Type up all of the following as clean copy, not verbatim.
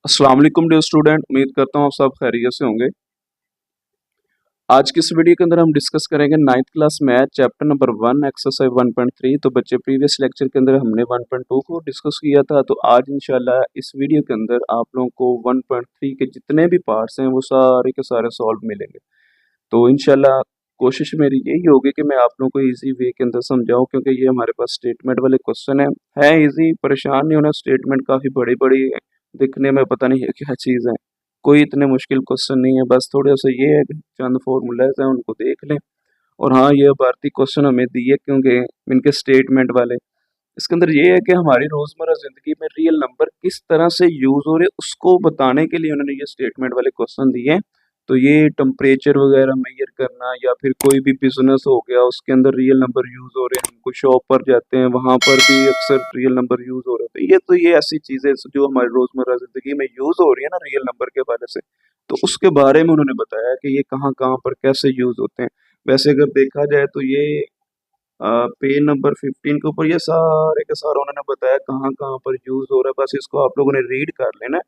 अस्सलाम वालेकुम dear student, उम्मीद करता हूँ आप सब खैरियत से होंगे। आज की इस वीडियो के अंदर हम डिस्कस करेंगे ninth class math chapter number 1 exercise 1.3। तो बच्चे प्रीवियस लेक्चर के अंदर हमने 1.2 को डिस्कस किया था, तो आज इंशाल्लाह इस वीडियो के अंदर आप लोगों को 1.3 के जितने भी पार्ट्स हैं वो सारे के सारे सॉल्व मिलेंगे। तो इंशाल्लाह कोशिश मेरी यही होगी कि मैं आप लोगों को इजी वे के अंदर समझाऊं, क्योंकि ये हमारे पास स्टेटमेंट वाले क्वेश्चन है इजी, परेशान नहीं होना। स्टेटमेंट काफ़ी बड़ी बड़ी है, दिखने में पता नहीं है क्या चीज़ है, कोई इतने मुश्किल क्वेश्चन नहीं है। बस थोड़े से ये है कि चंद फॉर्मूलाज हैं उनको देख लें। और हाँ, ये भारतीय क्वेश्चन हमें दिए क्योंकि इनके स्टेटमेंट वाले, इसके अंदर ये है कि हमारी रोज़मर्रा ज़िंदगी में रियल नंबर किस तरह से यूज़ हो रहे हैं उसको बताने के लिए उन्होंने ये स्टेटमेंट वाले क्वेश्चन दिए हैं। तो ये टेम्परेचर वगैरह मेजर करना या फिर कोई भी बिजनेस हो गया उसके अंदर रियल नंबर यूज़ हो रहे हैं, हम कोई शॉप पर जाते हैं वहाँ पर भी अक्सर रियल नंबर यूज़ हो रहे हैं। तो ये ऐसी चीज़ें जो हमारी रोज़मर्रा ज़िंदगी में यूज़ हो रही है ना रियल नंबर के हवाले से, तो उसके बारे में उन्होंने बताया कि ये कहाँ कहाँ पर कैसे यूज़ होते हैं। वैसे अगर देखा जाए तो ये पेज नंबर 15 के ऊपर ये सारे के सारा उन्होंने बताया कहाँ कहाँ पर यूज़ हो रहा है। बस इसको आप लोगों ने रीड कर लेना है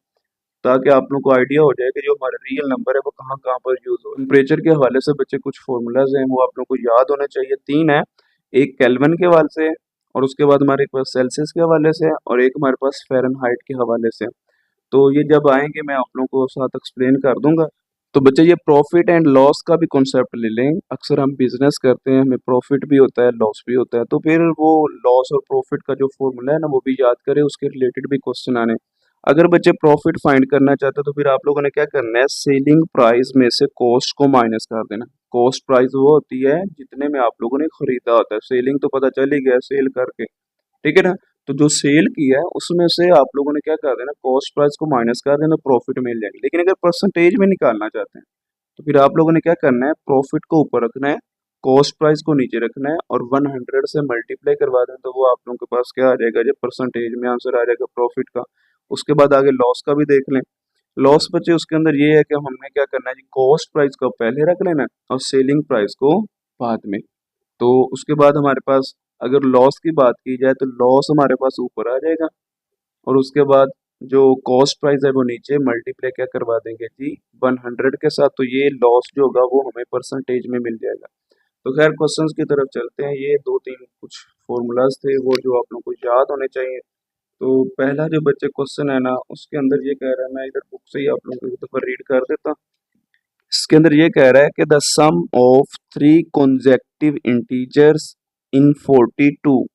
ताकि आप लोगों को आइडिया हो जाए कि जो हमारा रियल नंबर है वो कहाँ कहाँ पर यूज़ हो। टेम्परेचर के हवाले से बच्चे कुछ फॉर्मूलाज हैं वो आप लोगों को याद होने चाहिए। तीन है, एक केल्विन के हवाले से, और उसके बाद हमारे पास सेल्सियस के हवाले से, और एक हमारे पास फ़ारेनहाइट के हवाले से। तो ये जब आएंगे मैं आप लोगों को साथ एक्सप्लेन कर दूंगा। तो बच्चे ये प्रॉफिट एंड लॉस का भी कॉन्सेप्ट ले लें। अक्सर हम बिजनेस करते हैं, हमें प्रॉफिट भी होता है लॉस भी होता है, तो फिर वो लॉस और प्रॉफिट का जो फॉर्मूला है ना वो भी याद करें, उसके रिलेटेड भी क्वेश्चन आने। अगर बच्चे प्रॉफिट फाइंड करना चाहते हैं तो फिर आप लोगों ने क्या करना है, सेलिंग प्राइस में से कॉस्ट को माइनस कर देना। कॉस्ट प्राइस वो होती है जितने में आप लोगों ने खरीदा होता है, सेलिंग तो पता चल ही गया सेल करके, ठीक है ना। तो जो सेल किया है उसमें से आप लोगों ने क्या कर देना, कॉस्ट प्राइस को माइनस कर देना, प्रॉफिट मिल जाएगी। लेकिन अगर परसेंटेज में निकालना चाहते हैं तो फिर आप लोगों ने क्या करना है, प्रॉफिट को ऊपर रखना है, कॉस्ट प्राइस को नीचे रखना है और 100 से मल्टीप्लाई करवा दें, तो वो आप लोगों के पास क्या आ जाएगा, जब परसेंटेज में आंसर आ जाएगा प्रॉफिट का। उसके बाद आगे लॉस का भी देख लें। लॉस बचे उसके अंदर ये है कि हमने क्या करना है जी, कॉस्ट प्राइस को पहले रख लेना और सेलिंग प्राइस को बाद में। तो उसके बाद हमारे पास अगर लॉस की बात की जाए तो लॉस हमारे पास ऊपर आ जाएगा, और उसके बाद जो कॉस्ट प्राइस है वो नीचे मल्टीप्लाई क्या करवा देंगे जी, 100 के साथ। तो ये लॉस जो होगा वो हमें परसेंटेज में मिल जाएगा। तो खैर क्वेश्चंस की तरफ चलते हैं। ये दो तीन कुछ फॉर्मूलाज थे वो जो आप लोगों को याद होने चाहिए। तो पहला जो बच्चे क्वेश्चन है ना उसके अंदर ये कह रहा है, मैं इधर बुक से ही आप लोगों को एक दफा रीड कर देता हूं। इसके अंदर ये कह रहा है कि the sum of three consecutive integers in 42,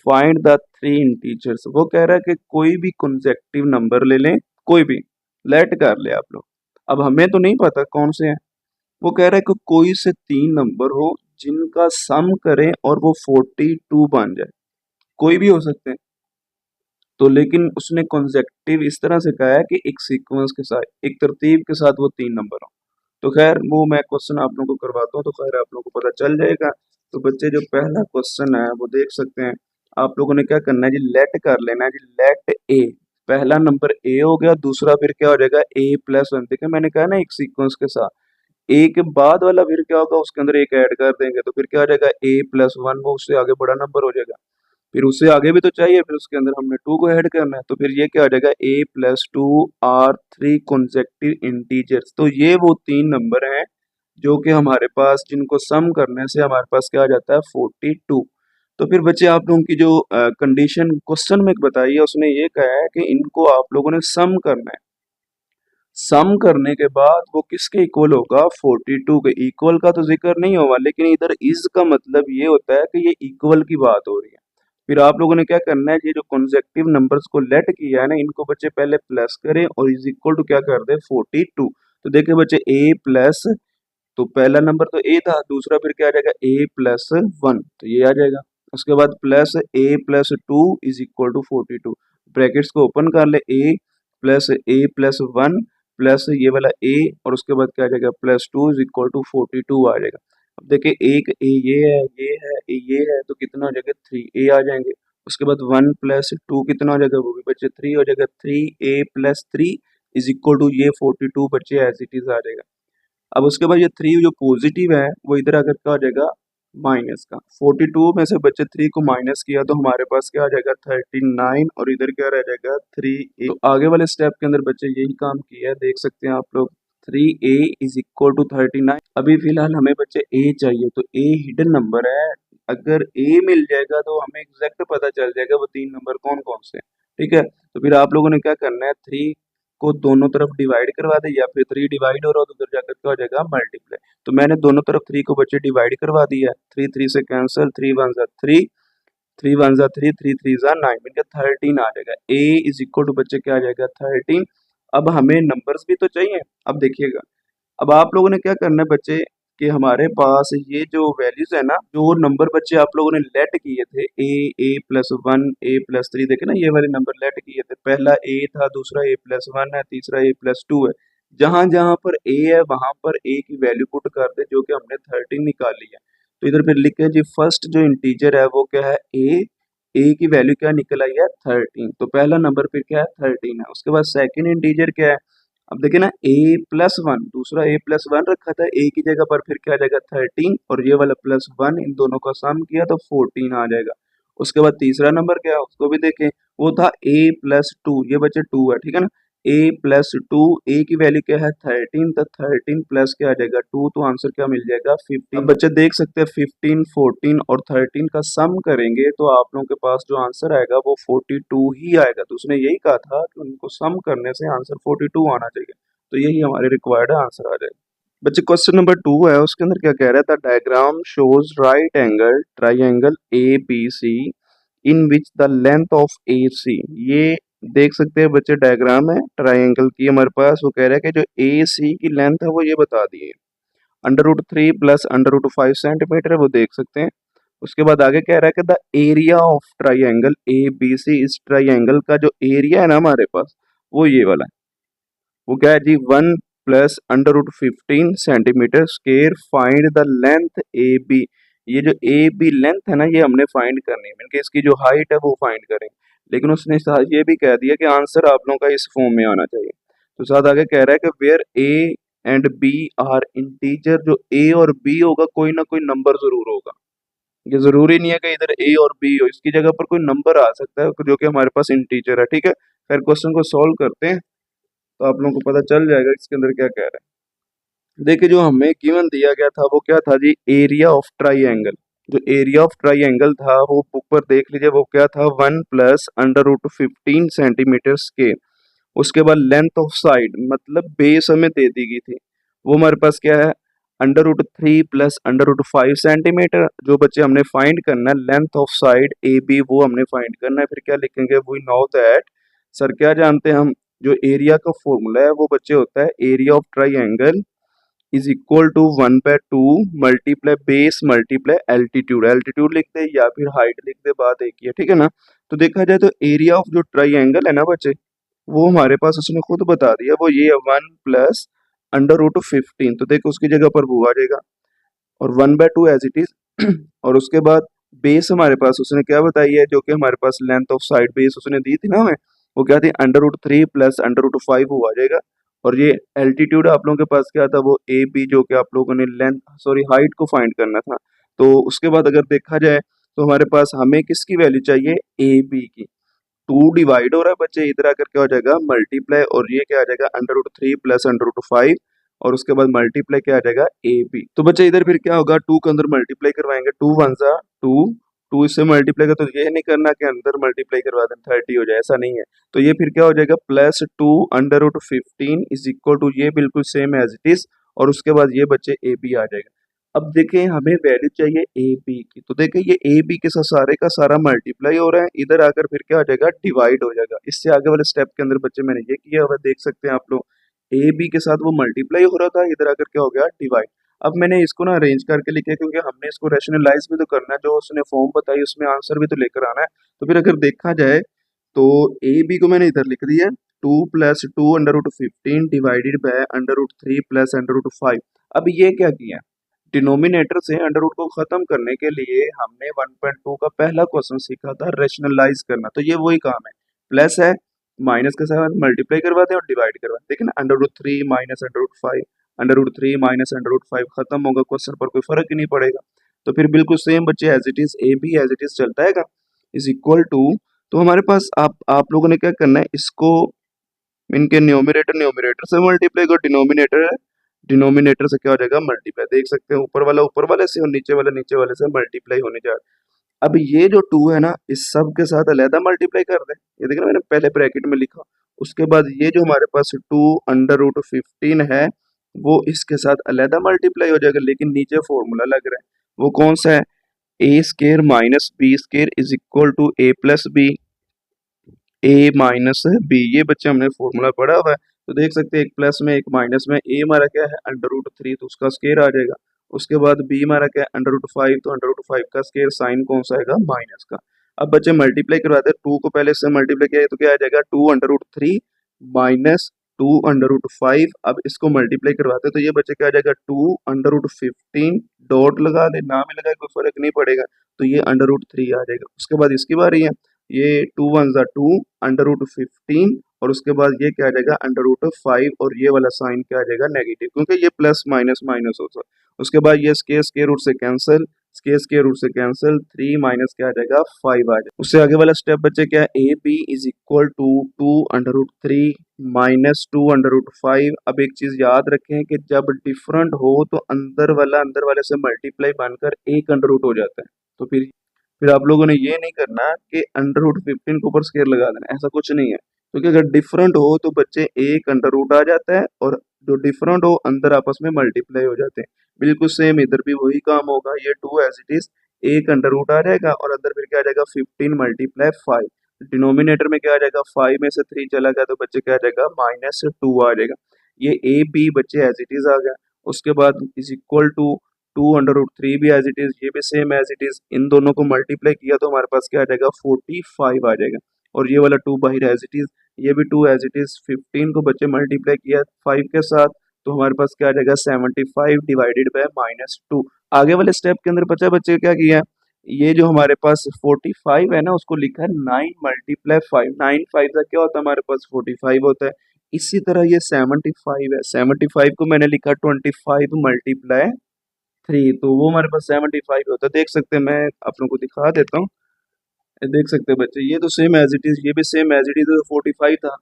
find the three integers. वो कह रहा है कि कोई भी consecutive नंबर ले लें, कोई भी, लेट कर ले आप लोग। अब हमें तो नहीं पता कौन से हैं। वो कह रहा है कि कोई से तीन नंबर हो जिनका सम करें और वो 42 बन जाए, कोई भी हो सकते हैं। तो लेकिन उसने consecutive इस तरह से कहा है कि एक सीक्वेंस के साथ, एक तरतीब के साथ वो तीन नंबर हो। तो खैर वो मैं क्वेश्चन आप लोगों को करवाता हूँ तो खैर आप लोगों को पता चल जाएगा। तो बच्चे जो पहला क्वेश्चन है वो देख सकते हैं। आप लोगों ने क्या करना है जी, लेट कर लेना है जी, लेट ए। पहला नंबर ए हो गया, दूसरा फिर क्या हो जाएगा A+1। देखिए मैंने कहा ना एक सीक्वेंस के साथ, ए के बाद वाला फिर क्या होगा, उसके अंदर एक ऐड कर देंगे तो फिर क्या हो जाएगा A+1, वो उससे आगे बड़ा नंबर हो जाएगा। फिर उससे आगे भी तो चाहिए, फिर उसके अंदर हमने 2 को ऐड करना है, तो फिर ये क्या हो जाएगा A+2 are three consecutive integers. तो ये वो तीन नंबर हैं जो कि हमारे पास, जिनको सम करने से हमारे पास क्या आ जाता है 42। तो फिर बच्चे आप लोगों की जो कंडीशन क्वेश्चन में बताई है उसने ये कहा है कि इनको आप लोगों ने सम करना है। सम करने के बाद वो किसके इक्वल होगा, 42 के। इक्वल का तो जिक्र नहीं होगा, लेकिन इधर इज का मतलब ये होता है कि ये इक्वल की बात हो रही है। फिर आप लोगों ने क्या करना है, ये जो कॉन्सेक्टिव नंबर्स को लेट किया है ना, इनको बच्चे पहले प्लस करें और इज इक्वल टू क्या कर दे 42। तो देखिए बच्चे ए प्लस, तो पहला नंबर तो ए था, दूसरा फिर क्या आ जाएगा A+1, तो ये आ जाएगा। उसके बाद plus A+2 is equal to 42। Brackets को ओपन कर ले, A+A+1 प्लस ये वाला ए, और उसके बाद क्या आ जाएगा +2 इज इक्वल टू 42 आ जाएगा। अब देखिए एक ए ये है, ये है, ये है, तो कितना हो जाएगा 3A आ जाएंगे। उसके बाद 1+2 कितना हो जाएगा, वो भी बच्चे 3 हो जाएगा। 3A+3 इज इक्वल टू ये 42 बच्चे एज इट इज आ जाएगा। अब उसके बाद ये थ्री जो पॉजिटिव है वो इधर आकर क्या हो जाएगा माइनस का। 42 में से बच्चे 3 को माइनस किया तो हमारे पास क्या आ जाएगा 39, और इधर क्या रह जाएगा 3a। तो आगे वाले स्टेप के अंदर बच्चे यही काम किया है, देख सकते हैं आप लोग। 3a is equal to 39। अभी फिलहाल हमें बच्चे a चाहिए, तो a हिडन नंबर है। अगर a मिल जाएगा तो हमें एग्जैक्ट पता चल जाएगा वो 3 नंबर कौन कौन से हैं। ठीक है, तो फिर आप लोगों ने क्या करना है, 3 को दोनों तरफ डिवाइड करवा दे, या फिर 3 डिवाइड हो रहा है तो उधर जाकर क्या हो जाएगा मल्टीप्लाई। तो मैंने दोनों तरफ 3 को बच्चे डिवाइड करवा दिया है। 3 3 से कैंसिल, 3 1 जा 3, 3 1 जा 3, 3 3 जा 9, मिलकर 13 आ जाएगा। a इज इक्वल टू बच्चे क्या आ जाएगा 13। अब हमें नंबर्स भी तो चाहिए। अब देखिएगा, अब आप लोगों ने क्या करना है बच्चे कि हमारे पास ये जो वैल्यूज है ना, जो नंबर बच्चे आप लोगों ने लेट किए थे, a+1 a+3, देखे ना ये वाले नंबर लेट किए थे। पहला a था, दूसरा a+1 है, तीसरा a+2 है। जहां जहां पर a है वहां पर a की वैल्यू पुट कर दे, जो कि हमने 13 निकाली है। तो इधर फिर लिखे जी फर्स्ट जो इंटीजर है वो क्या है a की वैल्यू क्या निकल आई है 13। तो पहला नंबर फिर क्या है 13 है। उसके बाद सेकंड इंटीजर क्या है, अब देखिए ना a+1, दूसरा a+1 रखा था a की जगह पर, फिर क्या आ जाएगा 13, और ये वाला +1 इन दोनों का सम किया तो 14 आ जाएगा। उसके बाद तीसरा नंबर क्या है उसको भी देखें, वो था a+2, ये बच्चे 2 है, ठीक है ना। a+2, a की वैल्यू क्या है 13, तो 13 प्लस क्या आ जाएगा 2, तो आंसर क्या मिल जाएगा 15। अब बच्चे देख सकते हैं 15, 14 और 13 का सम करेंगे तो आप लोगों के पास जो आंसर आएगा वो 42 ही आएगा। तो उसने यही कहा था कि उनको सम करने से आंसर 42 आना चाहिए, तो यही हमारे रिक्वायर्ड आंसर आ जाएगा। बच्चे क्वेश्चन नंबर 2 है, उसके अंदर क्या कह रहा था, diagram shows right angle triangle A B C in which the length of A C. ये देख सकते हैं बच्चे डायग्राम है ट्राइंगल की हमारे पास। वो कह रहा है कि जो ए सी की लेंथ है वो ये बता दी है, √3 प्लस √5 सेंटीमीटर है, वो देख सकते हैं। उसके बाद आगे कह रहा है कि the area of triangle A B C, इस ट्राइंगल का जो एरिया है ना हमारे पास वो ये वाला है। वो क्या है जी 1 plus √15 centimetre square, find the length A B. ये जो ए बी लेंथ है ना ये हमने फाइंड करनी है, मीन कि इसकी जो हाइट है वो फाइंड करेंगे। लेकिन उसने साथ ये भी कह दिया कि आंसर आप लोगों का इस फॉर्म में आना चाहिए। तो साथ आगे कह रहा है कि where A and B are integer, जो ए और बी होगा कोई ना कोई नंबर जरूर होगा। ये जरूरी नहीं है कि इधर ए और बी हो, इसकी जगह पर कोई नंबर आ सकता है जो कि हमारे पास इंटीजर है। ठीक है, फिर क्वेश्चन को सॉल्व करते हैं तो आप लोगों को पता चल जाएगा इसके अंदर क्या कह रहा है। देखिए जो हमें गिवन दिया गया था वो क्या था जी, एरिया ऑफ ट्राइंगल। जो एरिया ऑफ ट्राइंगल था वो बुक पर देख लीजिए, वो क्या था 1 प्लस √15 सेंटीमीटर स्क्वायर। उसके बाद लेंथ ऑफ साइड मतलब बेस हमें दे दी गई थी, वो हमारे पास क्या है √3 प्लस √5 सेंटीमीटर। जो बच्चे हमने फाइंड करना है length of side A B, वो हमने फाइंड करना है। फिर क्या लिखेंगे, वी नो दैट, सर क्या जानते हैं हम, जो एरिया का फॉर्मूला है वो बच्चे होता है area of triangle is equal to 1/2 multiply base multiply altitude. Altitude लिख दे या फिर हाइट लिख दे, बात एक ही है, ठीक है ना। तो देखा जाए तो एरिया ऑफ जो ट्राइंगल है ना बच्चे, वो हमारे पास उसने खुद बता दिया, वो ये है 1 प्लस √15। तो देखो उसकी जगह पर वो आ जाएगा, और 1/2 एज इट इज। और उसके बाद बेस हमारे पास उसने क्या बताई है, जो कि हमारे पास लेंथ ऑफ साइड बेस उसने दी थी ना हमें, वो क्या थी √3 प्लस √5, वो आ जाएगा। और ये एल्टीट्यूड आप लोगों के पास क्या था, वो ए बी, जो कि आप लोगों ने लेंथ सॉरी हाइट को फाइंड करना था। तो उसके बाद अगर देखा जाए तो हमारे पास हमें किसकी वैल्यू चाहिए, ए बी की। 2 डिवाइड हो रहा है बच्चे, इधर आकर क्या हो जाएगा मल्टीप्लाई, और ये क्या आ जाएगा √3 प्लस √5, और उसके बाद मल्टीप्लाई क्या आ जाएगा ए बी। तो बच्चे इधर फिर क्या होगा, 2 के अंदर मल्टीप्लाई करवाएंगे, 2 1 जा 2, 2 इससे मल्टीप्लाई का, तो ये नहीं करना कि अंदर मल्टीप्लाई करवा दें 30 हो जाए, ऐसा नहीं है। तो ये फिर क्या हो जाएगा +2 √15 इज इक्वल टू, ये बिल्कुल सेम एज इट इज, और उसके बाद ये बच्चे ए बी आ जाएगा। अब देखें हमें वैल्यू चाहिए ए बी की, तो देखें ये ए बी के साथ सारे का सारा मल्टीप्लाई हो रहा है, इधर आकर फिर क्या हो जाएगा डिवाइड हो जाएगा। इससे आगे वाले स्टेप के अंदर बच्चे मैंने ये किया हुआ देख सकते हैं आप लोग, ए बी के साथ वो मल्टीप्लाई हो रहा था, इधर आकर क्या हो गया डिवाइड। अब मैंने इसको ना अरेंज करके लिखा है क्योंकि हमने इसको रैशनलाइज भी तो करना है, जो उसने फॉर्म बताई उसमें आंसर भी तो लेकर आना है। तो फिर अगर देखा जाए तो ए बी को मैंने इधर लिख दिया 2 + 2 √15 डिवाइडेड बाय √3 प्लस √5। अब ये क्या किया, डिनोमिनेटर से अंडर रूट को खत्म करने के लिए हमने 1.2 का पहला क्वेश्चन सीखा था रेशनलाइज करना, तो ये वही काम है। प्लस है माइनस के साथ मल्टीप्लाई करवाते हैं और डिवाइड करवाते हैं। देखिए ना √3 - √5, √3 - √5 खत्म होगा, क्वेश्चन पर कोई फर्क ही नहीं पड़ेगा। तो फिर बिल्कुल सेम बच्चे एज इट इज ए भी एज इट इज चलता है, इज इक्वल टू। तो हमारे पास आप लोगों ने क्या करना है, इसको इनके न्यूमरेटर न्यूमरेटर से मल्टीप्लाई और डिनोमिनेटर डिनोमिनेटर से क्या हो जाएगा, मल्टीप्लाई। देख सकते हैं ऊपर वाला ऊपर वाले से और नीचे वाला नीचे वाले से मल्टीप्लाई होने जा रहा है। अब ये जो टू है ना, इस सब के साथ अलहदा मल्टीप्लाई कर दें। ये देखना मैंने पहले ब्रैकेट में लिखा। उसके बाद ये जो हमारे पास 2√15 है, वो इसके साथ अलहदा मल्टीप्लाई हो जाएगा, लेकिन नीचे फॉर्मूला लग रहा है। वो कौन सा है, A square minus B square is equal to A plus B, A minus B. ये बच्चे हमने फॉर्मूला पढ़ा हुआ है। तो देख सकते हैं एक प्लस में एक माइनस में। ए हमारा क्या है, √3, तो उसका स्केयर आ जाएगा। उसके बाद बी हमारा क्या है, √5, तो √5 का स्केयर साइन कौन सा आएगा, माइनस का। अब बच्चे मल्टीप्लाई करवाते हैं, टू को पहले से मल्टीप्लाई किया है तो क्या आ जाएगा, 2√3 माइनस 2√5। अब इसको मल्टीप्लाई करवाते हैं तो ये बच्चे क्या आ जाएगा, 2√15 डॉट लगा दे, नाम ही लगा, कोई फर्क नहीं पड़ेगा, तो ये √3 आ जाएगा। उसके बाद इसकी बारी है, ये 2 1 2 √15 और उसके बाद ये क्या आ जाएगा, √5 और ये वाला साइन क्या आ जाएगा, नेगेटिव, क्योंकि ये प्लस माइनस माइनस होता है। उसके बाद ये स्केयर रूट से कैंसिल, स्केयर रूट से कैंसिल, 3 माइनस क्या आ जाएगा, 5 आ जाएगा। उससे आगे वाला स्टेप बच्चे क्या है, A B is equal to 2√3 minus 2√5। अब एक चीज याद रखें कि जब डिफरेंट हो तो अंदर वाले से मल्टीप्लाई बनकर एक अंडर रूट हो जाता है। तो फिर आप लोगों ने ये नहीं करना कि √15 के ऊपर स्केयर लगा देना, ऐसा कुछ नहीं है। क्योंकि अगर डिफरेंट हो तो बच्चे एक अंडर रूट आ जाता है और जो डिफरेंट हो अंदर आपस में मल्टीप्लाई हो जाते हैं। बिल्कुल सेम इधर भी वही काम होगा। ये 2 एज इट इज एक अंडर रूट आ जाएगा और अंदर फिर क्या आ जाएगा, 15 मल्टीप्लाई 5। डिनोमिनेटर में क्या आ जाएगा, 5 में से 3 चला गया तो बच्चे क्या आ जाएगा, -2 आ जाएगा। ये ए बी बच्चे एज इट इज आ गया। उसके बाद इज इक्वल टू 2√3 भी एज इट इज, ये भी same as it is. In दोनों को मल्टीप्लाई किया तो हमारे पास क्या आ जाएगा, 45 आ जाएगा। और ये वाला 2 बाहर एज इट इज, ये भी 2 एज इट इज। 15 को बच्चे मल्टीप्लाई किया 5 के साथ तो हमारे पास क्या आ जाएगा, 75 डिवाइडेड बाय -2। आगे वाले स्टेप के अंदर बच्चे क्या किया, ये जो हमारे पास 45 है ना, उसको लिखा है 9 मल्टीप्लाई 5। 9 5 का क्या होता है, हमारे पास 45 होता है। इसी तरह ये 75 है, 75 को मैंने लिखा 25 मल्टीप्लाई 3, तो वो हमारे पास 75 होता है। देख सकते हैं, मैं आप लोगों को दिखा देता हूँ। ये देख सकते हैं बच्चे, ये तो सेम एज इट इज, ये भी सेम एज इट इज। 45 था,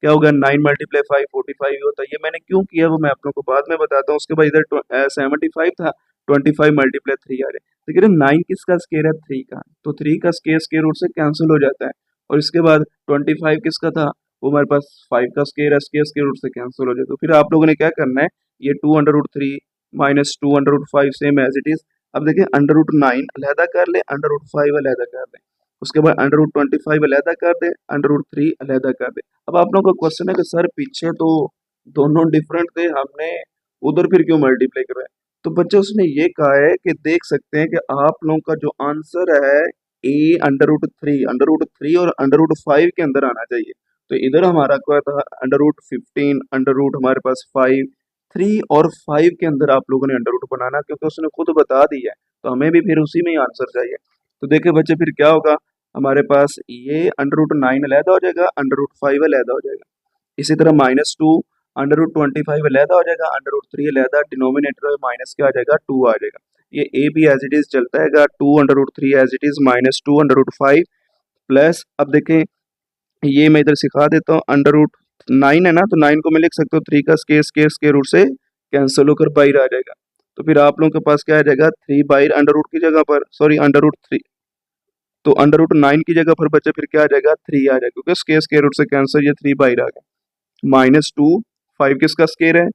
क्या होगा, 9 मल्टीप्लाई 5 45 ही होता है। ये मैंने क्यों किया वो मैं आप लोगों को बाद में बताता हूँ। उसके बाद इधर 75 था, 25 मल्टीप्लाई 3 आ रहे। तो कह रहे 9 किसका स्केयर है, 3 का, तो 3 का स्केयर स्केयर रूट से कैंसिल हो जाता है। और इसके बाद 25 किसका था, वो हमारे पास 5 का स्केयर है, स्केयर स्केयर रूट से कैंसिल हो जाए। तो फिर आप लोगों ने क्या करना है, ये 2√3 minus 2√5 same as it is. अब देखिए √9 अलहदा कर ले, √5 अलहदा कर ले, उसके बाद √25 अलहदा कर दे, √3 अलहदा कर दे। अब आप लोगों का क्वेश्चन है कि सर पीछे तो दोनों डिफरेंट थे, हमने उधर फिर क्यों मल्टीप्लाई करवाए। तो बच्चे उसने ये कहा है कि देख सकते हैं कि आप लोगों का जो आंसर है ए √3 और √5 के अंदर आना चाहिए। तो इधर हमारा क्या था, √15 अंडर रूट हमारे पास 5, 3 और 5 के अंदर आप लोगों ने अंडर रूट बनाना, क्योंकि उसने खुद बता दिया है, तो हमें भी फिर उसी में ही आंसर चाहिए। तो देखिए बच्चे फिर क्या होगा, हमारे पास ये √9 अलहदा हो जाएगा, √5 अलहदा हो जाएगा। इसी तरह -2 √25 अलहदा हो जाएगा, √3 अलहदा, डिनोमिनेटर में माइनस क्या आ जाएगा, 2 आ जाएगा। ये ए भी एज इट इज चलता है, 2√3 एज इट इज -2 √5 प्लस। अब देखें ये मैं इधर सिखा देता हूँ, √9 है ना, तो 9 को मैं लिख सकता हूँ 3 का स्केयर रूट से कैंसिल होकर बाहर आ जाएगा। तो फिर आप लोगों के पास क्या आ जाएगा, 3 बाहर अंडर रूट की जगह पर, सॉरी √3, तो √9 की जगह पर बच्चे फिर क्या आ जाएगा, 3 आ जाएगा, क्योंकि स्केयर रूट से कैंसिल, ये 3 बाहर आ गया। -2, 5 किसका स्केयर है,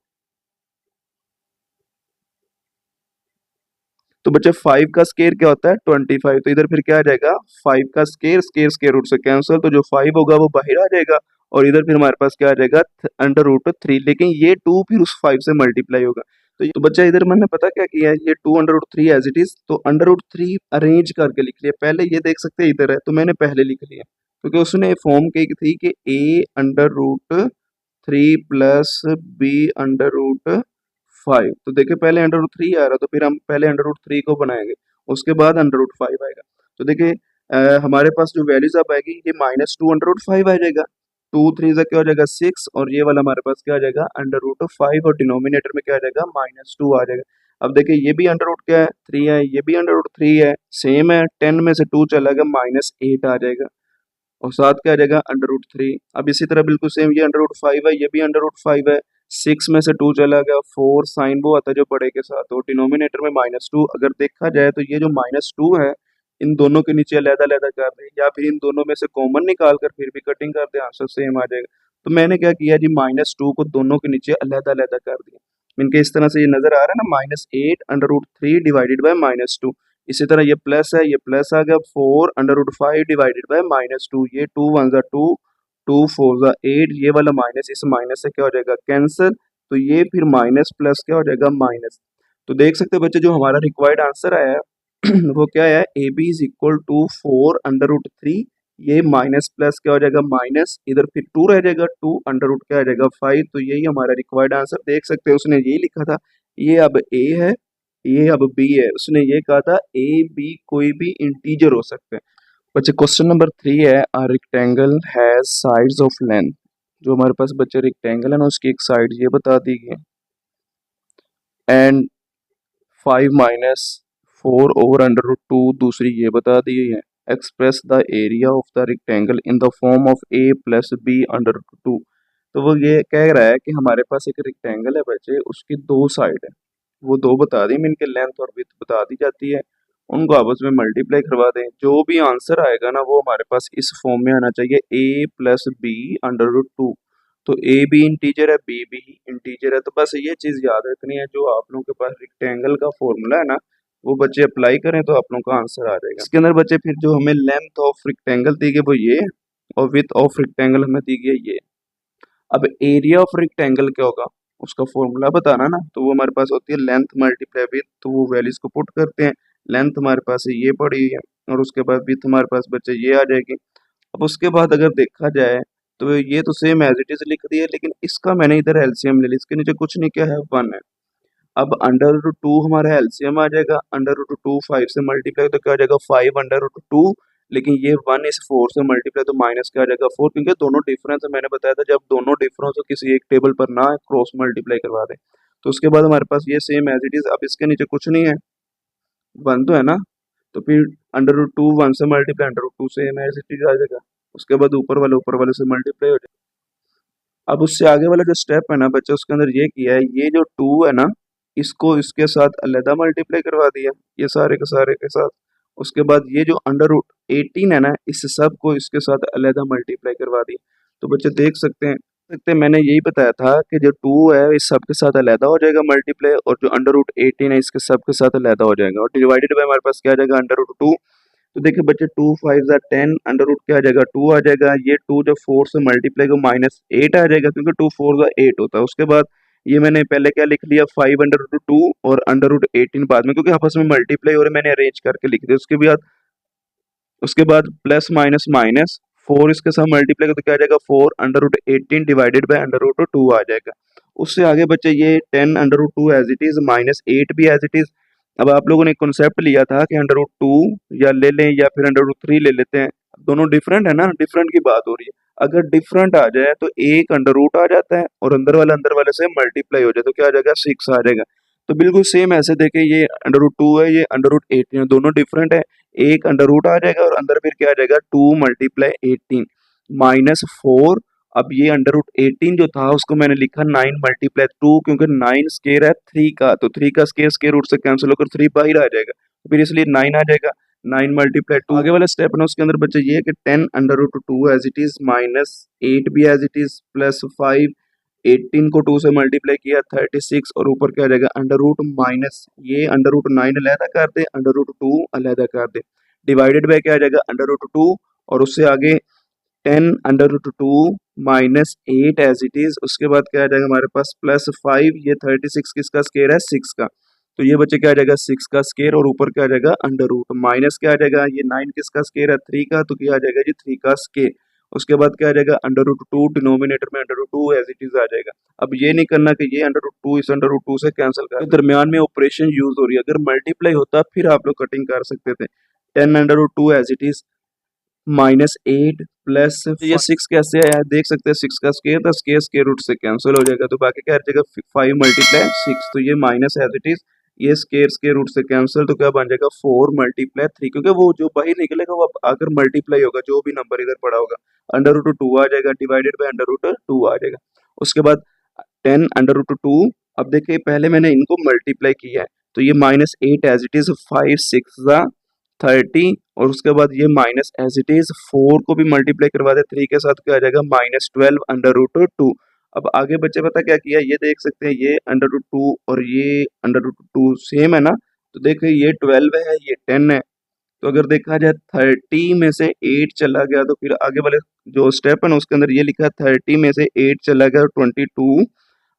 तो बच्चे 5 का स्केयर क्या होता है, 25। तो इधर फिर क्या आ जाएगा, 5 का स्केयर रूट से कैंसिल, तो जो 5 होगा वो बाहर आ जाएगा और इधर फिर हमारे पास क्या आ जाएगा, √3। लेकिन ये 2 फिर उस 5 से मल्टीप्लाई होगा। तो बच्चा इधर मैंने पता क्या किया है, ये 2 √3 एज इट इज, तो √3 अरेंज करके लिख लिया। पहले ये देख सकते हैं इधर है, तो मैंने पहले लिख लिया, क्योंकि उसने फॉर्म की थी कि a√3 प्लस b√5। तो देखिए पहले √3 आ रहा, तो फिर हम पहले √3 को बनाएंगे, उसके बाद √5 आएगा। तो देखिए हमारे पास जो वैल्यूज अब आएगी, ये -2 √5 आ जाएगा, 2 3 क्या हो जाएगा 6, और ये वाला हमारे पास क्या आ जाएगा, √5 और डिनोमिनेटर में क्या आ जाएगा, -2 आ जाएगा। अब देखिए ये भी अंडर रूट क्या है 3 है, ये भी अंडर रूट 3 है, सेम है। 10 में से 2 चला गया -8 आ जाएगा और साथ क्या आ जाएगा अंडर रूट 3। अब इसी तरह बिल्कुल सेम ये अंडर रूट 5 है, ये भी अंडर रूट 5 है। 6 में से 2 चला गया 4, साइन वो आता है जो बड़े के साथ हो, डिनोमिनेटर में -2। अगर देखा जाए तो ये जो -2 है इन दोनों के नीचे अलग-अलग कर दें या फिर इन दोनों में से कॉमन निकाल कर फिर भी कटिंग कर दें, आंसर सेम आ जाएगा। तो मैंने क्या किया जी -2 को दोनों के नीचे अलग-अलग कर दिया। इनके इस तरह से ये नजर आ रहा है ना -8 अंडर रूट 3 डिवाइडेड बाय -2। इसी तरह ये प्लस है, ये प्लस आ गया 4 अंडर रूट 5 डिवाइडेड बाय -2। ये 2 1 जा 2, 2 4 जा 8, ये वाला माइनस इस माइनस से क्या हो जाएगा कैंसिल। तो ये फिर माइनस प्लस क्या हो जाएगा माइनस। तो देख सकते हैं बच्चे जो हमारा रिक्वायर्ड आंसर आया है वो क्या है A B is equal to 4 under root 3, ये माइनस प्लस क्या हो जाएगा माइनस, इधर फिर 2 रह जाएगा 2 अंडर रूट क्या आ जाएगा 5। तो यही हमारा रिक्वायर्ड आंसर। देख सकते हैं उसने यही लिखा था, ये अब ए है, ये अब बी है। उसने ये कहा था ए बी कोई भी इंटीजर हो सकते हैं। बच्चे क्वेश्चन नंबर 3 है, a rectangle has sides of length. जो हमारे पास बच्चे रेक्टेंगल है ना उसकी एक साइड ये बता दी गई एंड 5-4 ओवर अंडर रूट 2 दूसरी ये बता दी गई है। Express the area of the rectangle in the form of A plus B under root 2। तो वो ये कह रहा है कि हमारे पास एक रेक्टेंगल है बच्चे, उसकी दो साइड है, वो दो बता दी, इनके लेंथ और विड्थ बता दी जाती है, उनको आपस में मल्टीप्लाई करवा दें। जो भी आंसर आएगा ना वो हमारे पास इस फॉर्म में आना चाहिए, ए प्लस बी अंडर रूट 2। तो ए भी इंटीजर है, बी भी इंटीजर है। तो बस ये चीज़ याद रखनी है, जो आप लोगों के पास रेक्टेंगल का फॉर्मूला है ना वो बच्चे अप्लाई करें तो आप लोगों का आंसर आ जाएगा। इसके अंदर बच्चे फिर जो हमें लेंथ ऑफ रेक्टेंगल दी गई वो ये, और विथ ऑफ रेक्टेंगल हमें दी गई ये। अब एरिया ऑफ रेक्टेंगल क्या होगा उसका फॉर्मूला बताना ना, तो वो हमारे पास होती है लेंथ मल्टीप्लाई विथ। तो वो वैल्यूज को पुट करते हैं, लेंथ हमारे पास ये पड़ी है और उसके बाद विथ हमारे पास बच्चे ये आ जाएगी। अब उसके बाद अगर देखा जाए तो ये तो सेम एज इट इज लिख दी है, लेकिन इसका मैंने इधर एलसीएम ले ली, इसके नीचे कुछ नहीं क्या है 1 है। अब अंडर रूट 2 हमारा एलसीएम आ जाएगा, अंडर रूट 2 5 से मल्टीप्लाई तो क्या हो जाएगा 5 अंडर रूट 2, लेकिन ये 1 इस 4 से मल्टीप्लाई तो माइनस क्या आ जाएगा 4, क्योंकि दोनों डिफरेंस है। मैंने बताया था जब दोनों डिफरेंस हो किसी एक टेबल पर ना क्रॉस मल्टीप्लाई करवा दें। तो उसके बाद हमारे पास ये सेम एज इट इज। अब इसके नीचे कुछ नहीं है, 1 तो है ना, तो फिर अंडर रूट 2 1 से मल्टीप्लाई अंडर रूट 2 से एज इट इज आ जाएगा। उसके बाद ऊपर वाले से मल्टीप्लाई हो जाएगा। अब उससे आगे वाला जो स्टेप है ना बच्चे उसके अंदर ये किया है, ये जो 2 है ना इसको इसके साथ अलहदा मल्टीप्लाई करवा दिया, ये सारे के सारे के साथ। उसके बाद ये जो अंडर रूट 18 है ना इस सब को इसके साथ अलहदा मल्टीप्लाई करवा दिया। तो बच्चे देख सकते हैं मैंने यही बताया था कि जो 2 है इस सब के साथ अलहदा हो जाएगा मल्टीप्लाई, और जो अंडर रूट 18 है इसके सब के साथ अलहदा हो जाएगा, और डिवाइडेड बाय हमारे पास क्या आ जाएगा अंडर रूट 2। तो देखिए बच्चे 2 5 10 अंडर रूट क्या आ जाएगा 2 आ जाएगा। ये 2 जब 4 से मल्टीप्लाई को -8 आ जाएगा, क्योंकि 2 4 8 होता है। उसके बाद ये मैंने पहले क्या लिख लिया 5 अंडर रूट 2 और अंडर रूट 18 बाद में, क्योंकि आपस में मल्टीप्लाई और मैंने अरेंज करके लिख दिया। उसके बाद प्लस माइनस माइनस 4 इसके साथ मल्टीप्लाई तो क्या आ जाएगा 4 under root 18 divided by under root 2 आ जाएगा। उससे आगे बच्चे ये 10 under root 2 as it is, -8 भी एज इट इज। अब आप लोगों ने कॉन्सेप्ट लिया था कि अंडर रूट 2 या ले लें या फिर अंडर रूट 3 ले लेते हैं, दोनों डिफरेंट है ना, डिफरेंट की बात हो रही है। अगर डिफरेंट आ जाए तो एक अंडर रूट आ जाता है और अंदर वाले से मल्टीप्लाई हो जाए तो क्या आ जाएगा 6 आ जाएगा। तो बिल्कुल सेम ऐसे देखें, ये अंडर रूट 2 है, ये अंडर रूट 18 है, दोनों डिफरेंट है। एक अंडर रूट आ जाएगा और अंदर फिर क्या आ जाएगा 2 मल्टीप्लाई 18 -4। अब ये अंडर रूट 18 जो था उसको मैंने लिखा 9 मल्टीप्लाई 2, क्योंकि 9 स्केयर है 3 का, तो 3 का स्केयर रूट से कैंसिल होकर 3 बाहर आ जाएगा, फिर इसलिए 9 आ जाएगा। 9 मल्टीप्लाई 2 आगे वाला स्टेप है उसके अंदर बच्चे ये है कि 10 under root 2 as it is, -8 भी एज इट इज, +5 18 को 2 से मल्टीप्लाई किया 36, और ऊपर क्या आ जाएगा अंडर रूट माइनस ये अंडर रूट 9 अलहदा कर दे, अंडर रूट 2 अलहदा कर दे, डिवाइडेड बाय क्या आ जाएगा अंडर रूट 2, और उससे आगे 10 under root 2 -8 as it is. उसके बाद क्या आ जाएगा हमारे पास +5, ये 36 किसका स्केयर है 6 का, तो ये बच्चे क्या आ जाएगा 6 का स्केयर, और ऊपर क्या आ जाएगा अंडर रूट माइनस क्या आ जाएगा, ये 9 किसका स्केयर है 3 का, तो क्या आ जाएगा जी 3 का स्केयर। उसके बाद क्या आ जाएगा अंडर रूट 2 डिनोमिनेटर में under root 2 as it is आ जाएगा। अब ये नहीं करना कि ये अंडर रूट 2 इस अंडर रूट 2 से कैंसिल कर, दरमियान में ऑपरेशन यूज हो रही है, अगर मल्टीप्लाई होता फिर आप लोग कटिंग कर सकते थे। 10 under root 2 as it is, -8 plus ये 6 कैसे आया देख सकते हैं, 6 का स्केयर था, स्केयर रूट से कैंसिल हो जाएगा, तो बाकी क्या आ जाएगा 5 मल्टीप्लाई 6, तो ये माइनस एज इट इज ये स्केयर रूट से कैंसिल, तो क्या बन जाएगा 4 मल्टीप्लाई 3, क्योंकि वो जो बाहर निकलेगा वो अगर मल्टीप्लाई होगा जो भी नंबर इधर पड़ा होगा, अंडर रूट 2 आ जाएगा डिवाइडेड बाय अंडर रूट 2 आ जाएगा। उसके बाद 10 अंडर रूट 2, अब देखिए पहले मैंने इनको मल्टीप्लाई किया है तो ये -8 एज इट इज, 5 6 30, और उसके बाद ये माइनस एज इट इज 4 को भी मल्टीप्लाई करवा दे 3 के साथ, क्या आ जाएगा -12 अंडर रूट 2। अब आगे बच्चे पता क्या किया, ये देख सकते हैं ये अंडर रूट 2 और ये अंडर रूट 2 सेम है ना, तो देखिए ये 12 है ये 10 है, तो अगर देखा जाए 30 में से 8 चला गया तो फिर आगे वाले जो स्टेप है ना उसके अंदर ये लिखा है 30 में से 8 चला गया 22,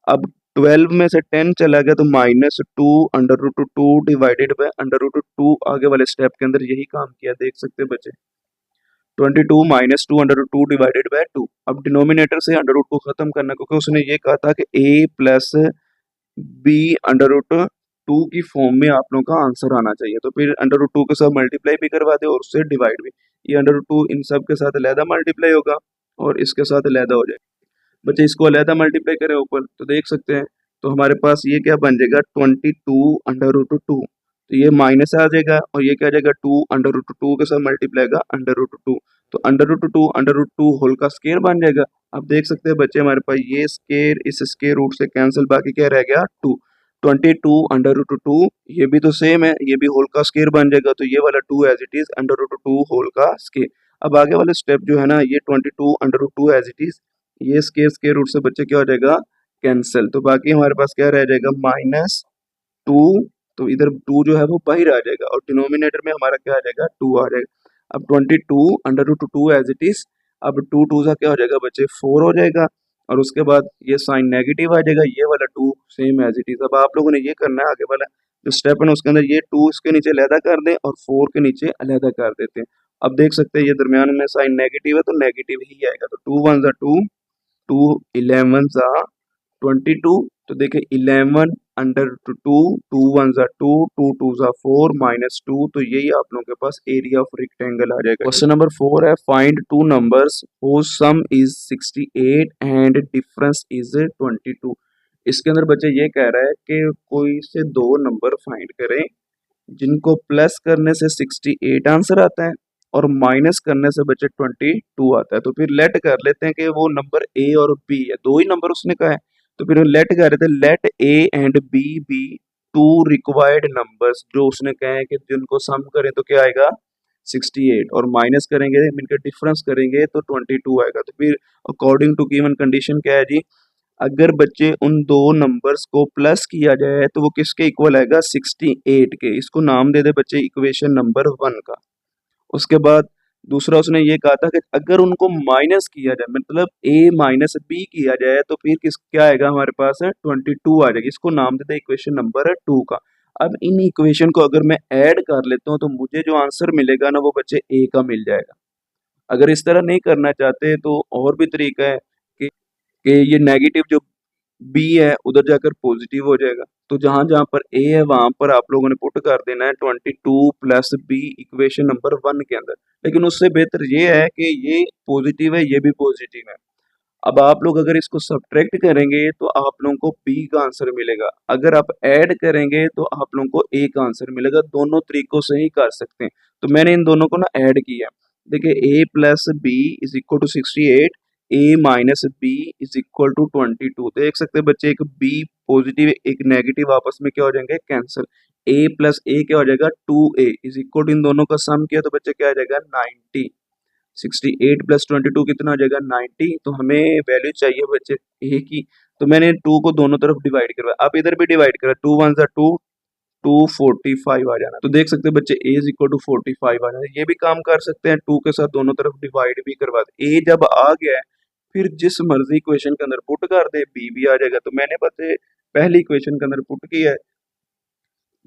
अब 12 में से 10 चला गया तो -2 under root 2 divided by under root 2, आगे वाले स्टेप के अंदर यही काम किया, देख सकते हैं बच्चे 22 -2 अंडर रूट 2 डिवाइडेड बाय 2। अब डिनोमिनेटर से अंडर रूट को खत्म करना, क्योंकि उसने ये कहा था कि a plus B under root 2 की फॉर्म में आप लोगों का आंसर आना चाहिए, तो फिर अंडर रूट 2 के साथ मल्टीप्लाई भी करवा दे और उससे डिवाइड भी, ये अंडर रूट 2 इन सब के साथ अलहदा मल्टीप्लाई होगा और इसके साथ अलहदा हो जाएगा। बच्चे इसको अलहदा मल्टीप्लाई करें ऊपर तो देख सकते हैं, तो हमारे पास ये क्या बन जाएगा 22 अंडर रूट 2, तो ये माइनस आ जाएगा और ये क्या आ जाएगा 2 अंडर रूट 2 के साथ मल्टीप्लाई का अंडर रूट 2, तो अंडर रूट 2 होल का स्केयर बन जाएगा। अब देख सकते हैं बच्चे हमारे पास ये स्केयर इस स्केयर रूट से कैंसिल, बाकी क्या रह गया 2, 22 अंडर रूट 2, ये भी तो सेम है, ये भी होल का स्केयर बन जाएगा, तो ये वाला 2 as it is under root 2 whole का स्केयर। अब आगे वाले स्टेप जो है ना, ये 22 under root 2 as it is, ये स्केयर रूट से बच्चे क्या हो जाएगा कैंसिल, तो बाकी हमारे पास क्या रह जाएगा -2, तो इधर 2 जो है वो बाहर आ जाएगा और डिनोमिनेटर में हमारा क्या आ जाएगा 2 आ जाएगा। अब 22 under root 2 as it is, अब 2 2 सा क्या हो जाएगा बच्चे 4 हो जाएगा और उसके बाद ये साइन नेगेटिव आ जाएगा, ये वाला 2 सेम एज इट इज। अब आप लोगों ने ये करना है, आगे वाला जो स्टेप है ना उसके अंदर ये 2 इसके नीचे अलहदा कर दें और 4 के नीचे अलहदा कर देते हैं। अब देख सकते हैं ये दरमियान में साइन नेगेटिव है तो नेगेटिव ही आएगा, तो 2 1 2, 2 11 22, तो देखिए 11 अंडर 2, 2 1 2, 2 2 4 -2, तो यही आप लोगों के पास एरिया ऑफ रेक्टेंगल आ जाएगा। क्वेश्चन नंबर 4 है, find two numbers whose some is 68 and difference is 22। इसके अंदर बच्चे ये कह रहा है कि कोई से दो नंबर फाइंड करें जिनको प्लस करने से 68 आंसर आता है और माइनस करने से बच्चे 22 आता है। तो फिर लेट कर लेते हैं कि वो नंबर ए और बी है, दो ही नंबर उसने कहा है, तो फिर लेट कर रहे थे, let A and B be two required numbers, जो उसने कहा है कि जिनको सम करें तो क्या आएगा 68 और माइनस करेंगे इनका डिफरेंस करेंगे तो 22 आएगा। तो फिर अकॉर्डिंग टू गिवन कंडीशन क्या है जी, अगर बच्चे उन दो नंबर्स को प्लस किया जाए तो वो किसके इक्वल आएगा 68 के, इसको नाम दे दे बच्चे इक्वेशन नंबर 1 का। उसके बाद दूसरा उसने ये कहा था कि अगर उनको माइनस किया जाए मतलब a माइनस बी किया जाए तो फिर किस क्या आएगा हमारे पास है 22 आ जाएगी, इसको नाम देते हैं इक्वेशन नंबर 2 का। अब इन इक्वेशन को अगर मैं ऐड कर लेता हूँ तो मुझे जो आंसर मिलेगा ना वो बच्चे a का मिल जाएगा। अगर इस तरह नहीं करना चाहते तो और भी तरीका है कि ये नेगेटिव जो b है उधर जाकर पॉजिटिव हो जाएगा, तो जहां जहां पर a है वहां पर आप लोगों ने पुट कर देना है 22 प्लस b इक्वेशन नंबर 1 के अंदर। लेकिन उससे बेहतर ये है कि ये पॉजिटिव है ये भी पॉजिटिव है, अब आप लोग अगर इसको सब्ट्रैक्ट करेंगे तो आप लोगों को b का आंसर मिलेगा, अगर आप ऐड करेंगे तो आप लोगों को a का आंसर मिलेगा, दोनों तरीकों से ही कर सकते हैं। तो मैंने इन दोनों को ना ऐड किया, देखिए a plus B is equal to 68, a minus B is equal to 22, देख सकते हैं बच्चे एक b पॉजिटिव एक नेगेटिव आपस में क्या हो जाएंगे कैंसिल, a प्लस a क्या हो जाएगा 2a इज इक्वल टू इन दोनों का सम किया तो बच्चे क्या आ जाएगा 90, 68 प्लस 22 कितना हो जाएगा 90, तो हमें वैल्यू चाहिए बच्चे a की, तो मैंने 2 को दोनों तरफ डिवाइड करवाया, आप इधर भी डिवाइड करा 2 1 2, 245 आ जाना, तो देख सकते हैं बच्चे a इज इक्वल टू 45 आ जाना। ये भी काम कर सकते हैं 2 के साथ दोनों तरफ डिवाइड भी करवा दे, a जब आ गया है फिर जिस मर्जी इक्वेशन के अंदर पुट कर दे b भी आ जाएगा। तो मैंने बच्चे पहली इक्वेशन के अंदर पुट किया है,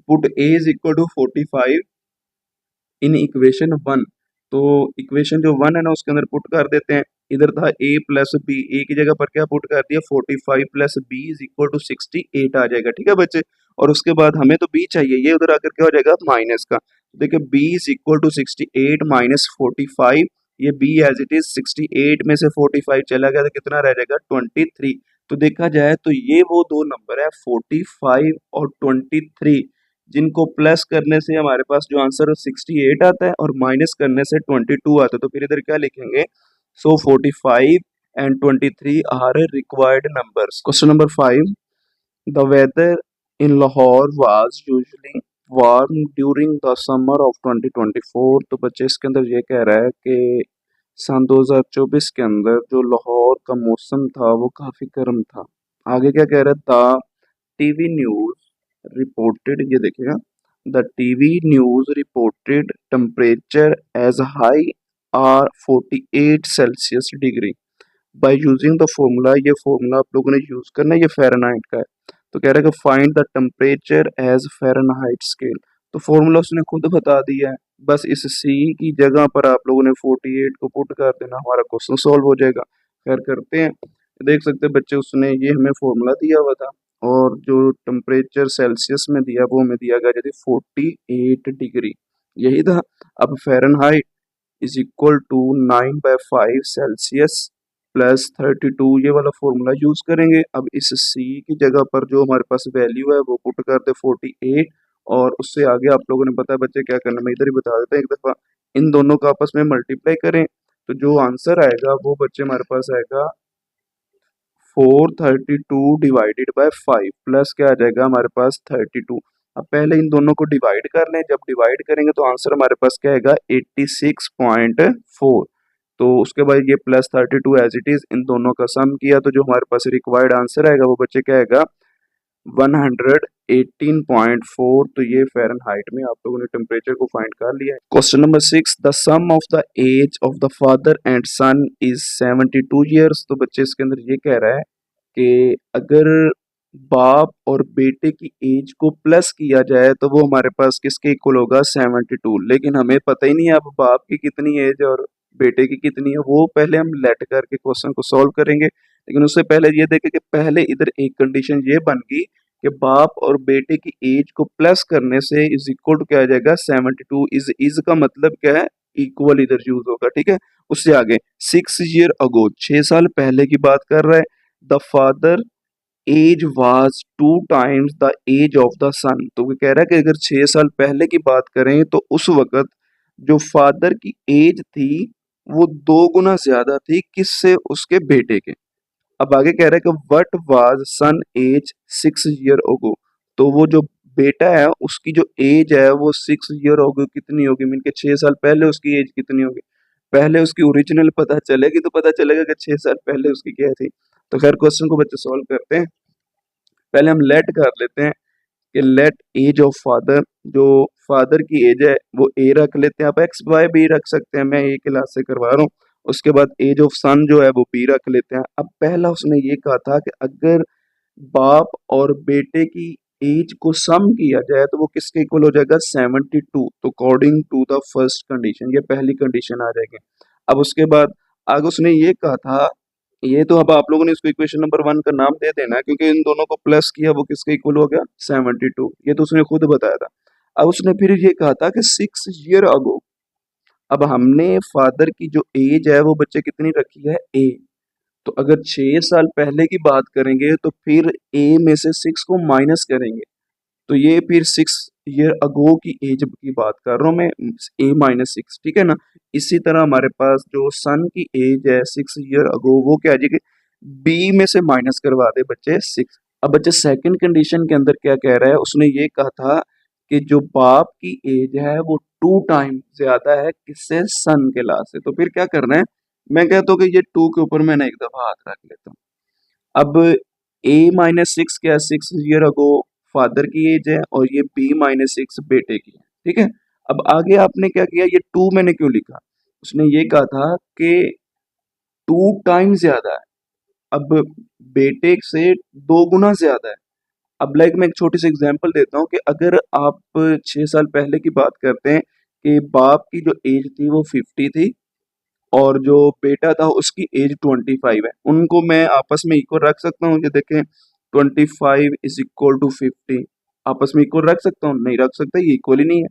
put a is equal to 45 in equation 1, तो इक्वेशन जो 1 है ना उसके अंदर पुट कर देते हैं, इधर था a प्लस बी, ए की जगह पर क्या पुट कर दिया 45 plus B is equal to 68 आ जाएगा, ठीक है बच्चे। और उसके बाद हमें तो b चाहिए, ये उधर आकर क्या हो जाएगा माइनस का, देखिए b is equal to 68 minus 45, ये b एज इट इज 68 में से 45 चला गया तो कितना रह जाएगा 23। तो देखा जाए तो ये वो दो नंबर है 45 और 23 जिनको प्लस करने से हमारे पास जो आंसर 68 आता है और माइनस करने से 22 आता है। तो फिर इधर क्या लिखेंगे? So 45 and 23 are required numbers. Question number 5, the weather in Lahore was usually warm during the summer of 2024। तो बच्चे इसके अंदर ये कह रहा है कि सन 2024 के अंदर जो लाहौर का मौसम था वो काफ़ी गर्म था। आगे क्या कह रहा है? द टीवी न्यूज़ रिपोर्टेड, ये देखिएगा, the TV news reported temperature as high are 48 Celsius degree by using the formula. ये फॉर्मूला आप लोगों ने यूज़ करना है, ये फ़ारेनहाइट का है। तो कह रहा है कि find the temperature as Fahrenheit scale. तो फॉर्मूला उसने खुद बता दिया है, बस इस सी की जगह पर आप लोगों ने 48 को पुट कर देना, हमारा क्वेश्चन सॉल्व हो जाएगा। खैर करते हैं, देख सकते हैं बच्चे, उसने ये हमें फॉर्मूला दिया हुआ था और जो टेम्परेचर सेल्सियस में दिया वो हमें दिया गया जैसे 48 डिग्री, यही था। अब Fahrenheit is equal to 9/5 Celsius plus 32, ये वाला फॉर्मूला यूज करेंगे। अब इस सी की जगह पर जो हमारे पास वैल्यू है वो पुट कर दे 48, और उससे आगे आप लोगों ने पता है बच्चे क्या करना, मैं इधर ही बता देता हूँ एक दफ़ा। इन दोनों का आपस में मल्टीप्लाई करें तो जो आंसर आएगा वो बच्चे हमारे पास आएगा 432 डिवाइडेड बाय 5 प्लस क्या आ जाएगा हमारे पास 32। अब पहले इन दोनों को डिवाइड कर लें, जब डिवाइड करेंगे तो आंसर हमारे पास क्या आएगा 86.4। तो उसके बाद ये plus 32 as it is in दोनों का सम किया तो जो हमारे पास रिक्वायर्ड आंसर आएगा वो बच्चे क्या आएगा 118.4। तो ये फ़ारेनहाइट में आप लोगों ने टेम्परेचर को फाइंड कर लिया है। Question number 6, the sum of the age of the father and son is 72 years. तो बच्चे इसके अंदर ये कह रहा है कि अगर बाप और बेटे की एज को प्लस किया जाए तो वो हमारे पास किसके इक्वल होगा 72। लेकिन हमें पता ही नहीं है अब बाप की कितनी एज और बेटे की कितनी है, वो पहले हम लेट करके क्वेश्चन को सॉल्व करेंगे। लेकिन उससे पहले ये देखें कि पहले इधर एक कंडीशन ये बन गई कि बाप और बेटे की एज को प्लस करने से इज इक्वल टू क्या आ जाएगा 72। इज का मतलब क्या है, इक्वल इधर यूज होगा, ठीक है। उससे आगे 6 ईयर अगो, 6 साल पहले की बात कर रहा है। The father age was 2 times the age of the son. तो वो कह रहा है कि अगर 6 साल पहले की बात करें तो उस वक्त जो फादर की एज थी वो 2 गुना ज्यादा थी किससे, उसके बेटे के। अब आगे कह रहा है कि what was son age 6 year ago. तो वो जो बेटा है उसकी जो एज है वो 6 ईयर अगो कितनी होगी, मीन के 6 साल पहले उसकी एज कितनी होगी। पहले उसकी ओरिजिनल पता चलेगी तो पता चलेगा कि 6 साल पहले उसकी क्या थी। तो खैर क्वेश्चन को बच्चे सॉल्व करते हैं। पहले हम लेट कर लेते हैं कि लेट एज ऑफ फादर, जो फादर की एज है वो ए रख लेते हैं, आप एक्स वाई भी रख सकते हैं, मैं ए क्लास से करवा रहा हूँ। उसके बाद एज ऑफ सन जो है वो बी रख लेते हैं। अब पहला उसने ये कहा था कि अगर बाप और बेटे की एज को सम किया जाए तो वो किसके इक्वल हो जाएगा 72। तो according to the first condition, ये पहली कंडीशन आ जाएगी। अब उसके बाद आगे उसने ये कहा था, ये तो अब आप लोगों ने इसको इक्वेशन नंबर 1 का नाम दे देना है क्योंकि इन दोनों को प्लस किया वो किसके इक्वल हो गया 72। ये तो उसने खुद बताया था। अब उसने फिर ये कहा था कि 6 ईयर अगो, अब हमने फादर की जो एज है वो बच्चे कितनी रखी है ए। तो अगर 6 साल पहले की बात करेंगे तो फिर ए में से 6 को माइनस करेंगे तो ये फिर 6 ईयर अगो की एज की बात कर रहा हूँ मैं, A-6, ठीक है ना। इसी तरह हमारे पास जो सन की एज है 6 ईयर अगो वो क्या आ जाएगी, बी में से माइनस करवा दे बच्चे 6। अब बच्चे सेकंड कंडीशन के अंदर क्या कह रहा है, उसने ये कहा था कि जो बाप की एज है वो 2 टाइम ज्यादा है किससे, सन के लास्ट से। तो फिर क्या करना है, मैं कहता हूँ कि ये 2 के ऊपर मैंने एक दफा हाथ रख लेता हूँ। अब A-6 क्या है, 6 ईयर अगो फादर की एज है और ये B-6 बेटे की है, ठीक है। अब आगे आपने क्या किया, ये 2 मैंने क्यों लिखा, उसने ये कहा था कि 2 टाइम ज्यादा है, अब बेटे से 2 गुना ज्यादा है। अब लाइक मैं एक छोटी सी एग्जांपल देता हूँ कि अगर आप 6 साल पहले की बात करते हैं कि बाप की जो एज थी वो 50 थी और जो बेटा था उसकी एज 25 है, उनको मैं आपस में इक्वल रख सकता हूँ। ये देखें 25 इज इक्वल टू 50, आपस में इक्वल रख सकता हूँ, नहीं रख सकता, ये इक्वल ही नहीं है।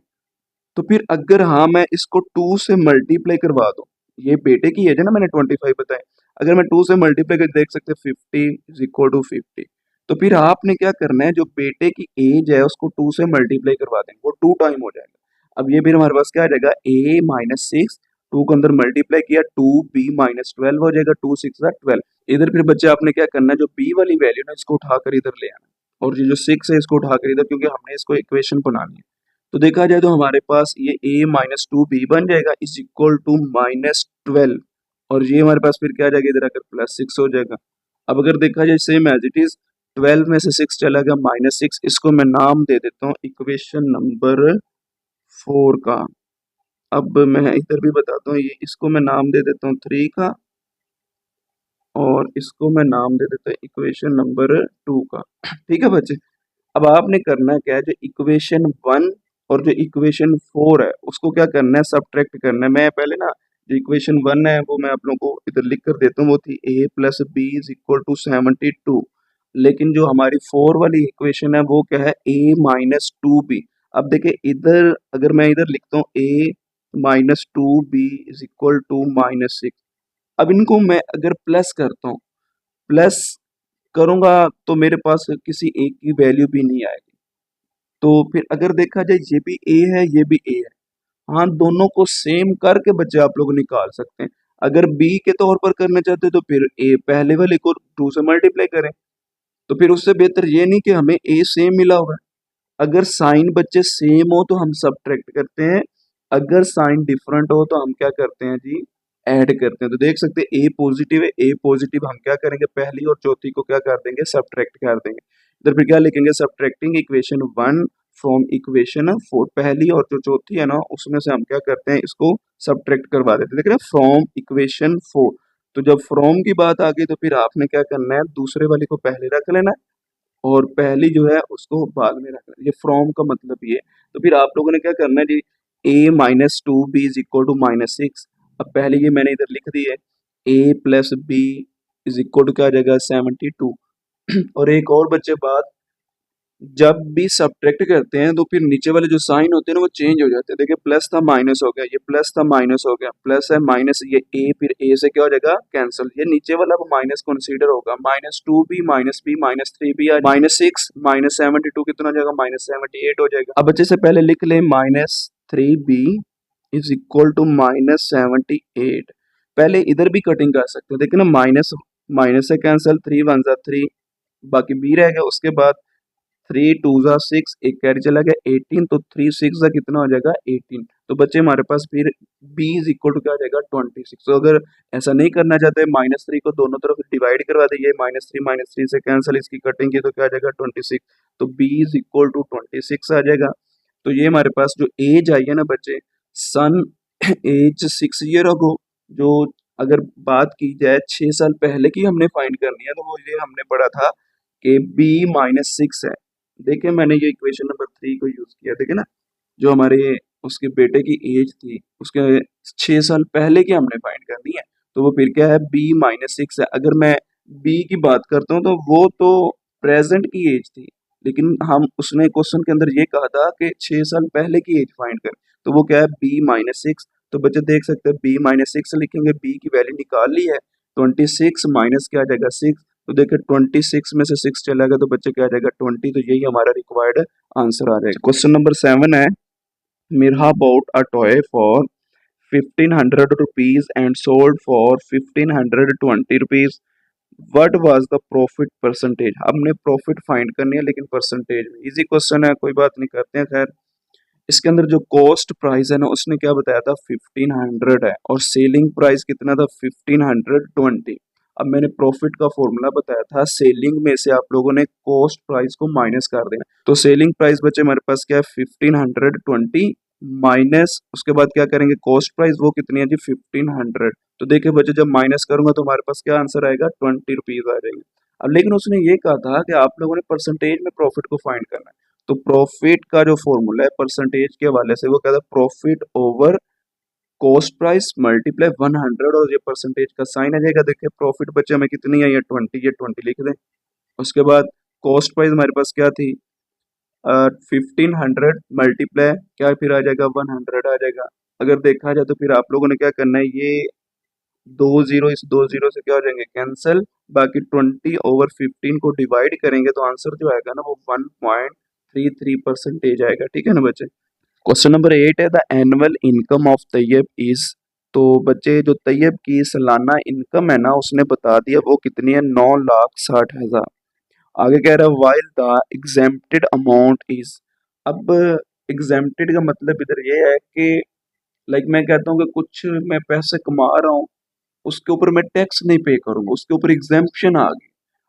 तो फिर अगर हाँ मैं इसको 2 से मल्टीप्लाई करवा दूँ, ये बेटे की एज है ना, मैंने 25 बताया, अगर मैं 2 से मल्टीप्लाई कर देख सकते 50 इज इक्वल टू 50, तो फिर आपने क्या करना है, जो बेटे की एज है उसको 2 से मल्टीप्लाई करवा देंगे, वो 2 टाइम हो जाएगा। अब ये फिर हमारे पास क्या आ जाएगा, a माइनस सिक्स, 2 को अंदर मल्टीप्लाई किया, 2b माइनस 12 हो जाएगा, 2 6 12। इधर फिर बच्चे आपने क्या करना है, जो b वाली वैल्यू ना इसको उठाकर इधर ले आना, और ये जो 6 है इसको उठाकर इधर, क्योंकि हमने इसको इक्वेशन बनानी है। तो देखा जाए तो हमारे पास ये a माइनस 2b बन जाएगा इज इक्वल टू माइनस 12, और ये हमारे पास फिर क्या आ जाएगा, इधर आकर प्लस 6 हो जाएगा। अब अगर देखा जाए सेम एज इट इज, 12 में से 6 चला गया, माइनस 6, इसको मैं नाम दे देता हूँ इक्वेशन नंबर 4 का। अब मैं इधर भी बताता हूँ, ये इसको मैं नाम दे देता हूँ 3 का, और इसको मैं नाम दे देता हूँ इक्वेशन नंबर 2 का। ठीक है बच्चे, अब आपने करना है क्या है, जो इक्वेशन 1 और जो इक्वेशन 4 है उसको क्या करना है, सब्ट्रैक्ट करना है। मैं पहले ना जो इक्वेशन 1 है वो मैं आप लोगों को इधर लिख कर देता हूँ, वो थी a plus B is equal to 72। लेकिन जो हमारी 4 वाली इक्वेशन है वो क्या है, a माइनस 2b। अब देखिए इधर अगर मैं इधर लिखता हूँ a minus 2b is equal to minus 6, अब इनको मैं अगर प्लस करता हूँ, प्लस करूंगा तो मेरे पास किसी एक की वैल्यू भी नहीं आएगी। तो फिर अगर देखा जाए ये भी a है ये भी a है, हाँ दोनों को सेम करके बच्चे आप लोग निकाल सकते हैं। अगर b के तौर पर करना चाहते हैं तो फिर a पहले वाले को 2 से मल्टीप्लाई करें, तो फिर उससे बेहतर ये नहीं कि हमें a सेम मिला हुआ है। अगर साइन बच्चे सेम हो तो हम सब्ट्रैक्ट करते हैं, अगर साइन डिफरेंट हो तो हम क्या करते हैं जी, ऐड करते हैं। तो देख सकते हैं a पॉजिटिव है, a पॉजिटिव, हम क्या करेंगे, पहली और चौथी को क्या कर देंगे, सब्ट्रैक्ट कर देंगे। इधर फिर क्या लिखेंगे, सब्ट्रैक्टिंग इक्वेशन 1 फ्रॉम इक्वेशन 4, पहली और जो चौथी है ना उसमें से हम क्या करते हैं, इसको सब्ट्रैक्ट करवा देते हैं। देख रहे हैं, फ्रॉम इक्वेशन 4। तो जब फ्रॉम की बात आ गई तो फिर आपने क्या करना है, दूसरे वाले को पहले रख लेना है और पहली जो है उसको बाद में रखना है। ये फ्रॉम का मतलब ये है। तो फिर आप लोगों ने क्या करना है जी, a minus 2b is equal to minus 6। अब पहले ये मैंने इधर लिख दी है, a plus B is equal to क्या आ जाएगा, 72। और एक और बच्चे बात, जब भी सब्ट्रैक्ट करते हैं तो फिर नीचे वाले जो साइन होते हैं ना वो चेंज हो जाते हैं। देखिए प्लस था माइनस हो गया, ये प्लस था माइनस हो गया, प्लस है माइनस, ये a, फिर a से क्या हो जाएगा, कैंसिल, ये नीचे वाला वो माइनस कंसीडर होगा, minus 2b minus B minus 3b, minus 6 minus 72 कितना हो जाएगा, माइनस 78 हो जाएगा। अब बच्चे से पहले लिख ले minus 3b is equal to minus 78। पहले इधर भी कटिंग कर सकते हैं, देखिए ना, माइनस माइनस से कैंसिल, 3 वन जा 3, बाकी b रह गया। उसके बाद 3 टू ज़ा 6, एक कैरी चला गया 18, तो 3 6 ज़ा कितना हो जाएगा 18। तो बच्चे हमारे पास फिर b इज इक्वल टू क्या हो जाएगा 26। तो अगर ऐसा नहीं करना चाहते, माइनस 3 को दोनों तरफ डिवाइड करवा दीजिए, माइनस थ्री से कैंसिल, इसकी कटिंग की तो क्या आ जाएगा 26, तो b इज इक्वल टू 26 आ जाएगा। तो ये हमारे पास जो एज आई है ना बच्चे, सन एज 6 ईयर अगो, जो अगर बात की जाए 6 साल पहले की हमने फाइंड करनी है, तो वो ये हमने पढ़ा था कि b माइनस 6 है। देखिए मैंने ये इक्वेशन नंबर 3 को यूज किया, देखिए ना, जो हमारे उसके बेटे की एज थी उसके 6 साल पहले की हमने फाइंड करनी है, तो वो फिर क्या है, b माइनस 6 है। अगर मैं b की बात करता हूँ तो वो तो प्रेजेंट की एज थी, लेकिन हम उसने क्वेश्चन के अंदर ये कहा था कि 6 साल पहले की एज फाइंड कर, तो वो क्या है, b माइनस 6। तो बच्चे देख सकते हैं b माइनस 6 लिखेंगे, b की वैल्यू निकाल ली है, 26 माइनस क्या आ जाएगा 6। तो देखिए 26 में से 6 चला गया तो बच्चे क्या आ जाएगा 20। तो यही हमारा रिक्वायर्ड आंसर आ जाएगा। क्वेश्चन नंबर 7 है, Mirha bought a toy for 1500 rupees and sold for 1520 rupees, what was the profit percentage. हमने प्रॉफिट फाइंड करनी है लेकिन परसेंटेज में, इजी क्वेश्चन है, कोई बात नहीं, करते हैं। खैर इसके अंदर जो कॉस्ट प्राइस है ना उसने क्या बताया था, 1500 है, और सेलिंग प्राइस कितना था, 1520। अब मैंने प्रॉफिट का फॉर्मूला बताया था, सेलिंग में से आप लोगों ने कॉस्ट प्राइस को माइनस कर देना। तो सेलिंग प्राइस बचे हमारे पास क्या है, 1520 माइनस, उसके बाद क्या करेंगे, कॉस्ट प्राइस वो कितनी है जी, 1500। तो देखिए बच्चे जब माइनस करूंगा तो हमारे पास क्या आंसर आएगा, 20 रुपीज आ जाएंगे। अब लेकिन उसने ये कहा था कि आप लोगों ने परसेंटेज में प्रॉफिट को फाइंड करना है। तो प्रॉफिट का जो फॉर्मूला है परसेंटेज के हवाले से, वो कहता है profit over cost price multiply 100, और ये परसेंटेज का साइन आ जाएगा। देखिए प्रॉफिट बचे हमें कितनी है, ये 20, ये 20 लिख दें। उसके बाद कॉस्ट प्राइस हमारे पास क्या थी, 1500 मल्टीप्लाई क्या फिर आ जाएगा 100 आ जाएगा। अगर देखा जाए तो फिर आप लोगों ने क्या करना है, ये 2 जीरो इस 2 जीरो से क्या हो जाएंगे, कैंसिल, बाकी 20/15 को डिवाइड करेंगे तो आंसर जो आएगा ना वो 1.33% आएगा। ठीक है ना बच्चे। क्वेश्चन नंबर 8 है the annual income of Tayyab is. तो बच्चे जो तैयब की सालाना इनकम है ना उसने बता दिया वो कितनी है, 9,60,000। आगे कह रहा है while the exempted amount is. अब एग्जेम्प्टेड का मतलब इधर ये है कि लाइक मैं कहता हूँ कि कुछ मैं पैसे कमा रहा हूँ, उसके ऊपर मैं टैक्स नहीं पे करूंगा, उसके ऊपर एग्जेम्पशन आ गई।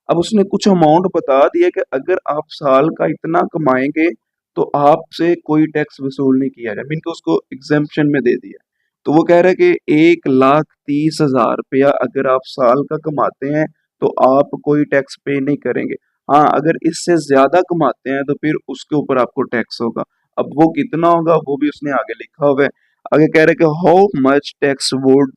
अब उसने कुछ अमाउंट बता दिया कि अगर आप साल का इतना कमाएंगे तो आपसे कोई टैक्स वसूल नहीं किया जाए, मीन के उसको एग्जेम्पशन में दे दिया। तो वो कह रहा है कि 1,30,000 रुपया अगर आप साल का कमाते हैं तो आप कोई टैक्स पे नहीं करेंगे। हाँ, अगर इससे ज्यादा कमाते हैं तो फिर उसके ऊपर आपको टैक्स होगा। अब वो कितना होगा वो भी उसने आगे लिखा हुआ है। आगे कह रहे हैं कि how much tax would